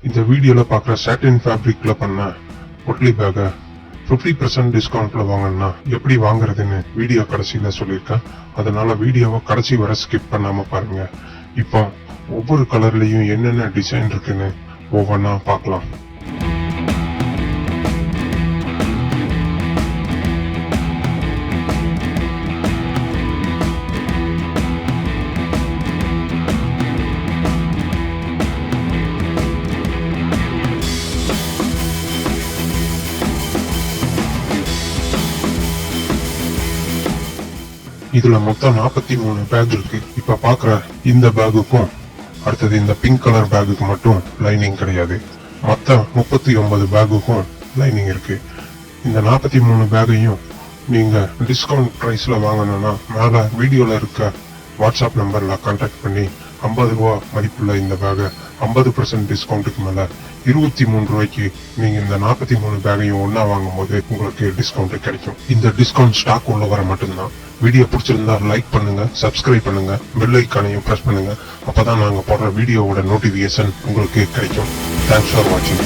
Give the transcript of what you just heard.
இந்த வீடியோல பார்க்குற சாட்டின் ஃபேப்ரிக்ல பண்ண பொட்லி பேக்கை 50% டிஸ்கவுண்ட்ல வாங்கினா எப்படி வாங்குறதுன்னு வீடியோ கடைசியில சொல்லியிருக்கேன். அதனால வீடியோவை கடைசி வரை ஸ்கிப் பண்ணாம பாருங்க. இப்போ ஒவ்வொரு கலர்லயும் என்னென்ன டிசைன் இருக்குன்னு ஒவ்வொன்றா பார்க்கலாம். இதுல மொத்தம் 43 பேக் இருக்கு. இப்ப பாக்குற இந்த பேக்குக்கும் அடுத்தது இந்த பிங்க் கலர் பேக்குக்கு மட்டும் லைனிங் கிடையாது. மொத்த 39 பேக்குக்கும் லைனிங் இருக்கு. இந்த 43 பேக்கையும் நீங்க டிஸ்கவுண்ட் பிரைஸ்ல வாங்கணும்னா மேல வீடியோல இருக்க வாட்ஸ்அப் நம்பர்ல கான்டாக்ட் பண்ணி 50 ரூபா மதிப்புள்ள இந்த பேக்கை 50% டிஸ்கவுண்ட்டுக்கு மேல 23 ரூபாய்க்கு நீங்க இந்த 43 பேக்கையும் ஒன்னா வாங்கும் போது உங்களுக்கு டிஸ்கவுண்ட் கிடைக்கும். இந்த டிஸ்கவுண்ட் ஸ்டாக் உள்ள வர மட்டும்தான். வீடியோ பிடிச்சிருந்தா லைக் பண்ணுங்க, சப்ஸ்கிரைப் பண்ணுங்க, பெல் ஐக்கானையும் பிரஸ் பண்ணுங்க. அப்பதான் நாங்க போடுற வீடியோவோட நோட்டிபிகேஷன் உங்களுக்கு கிடைக்கும். தேங்க்ஸ் ஃபார் வாட்சிங்.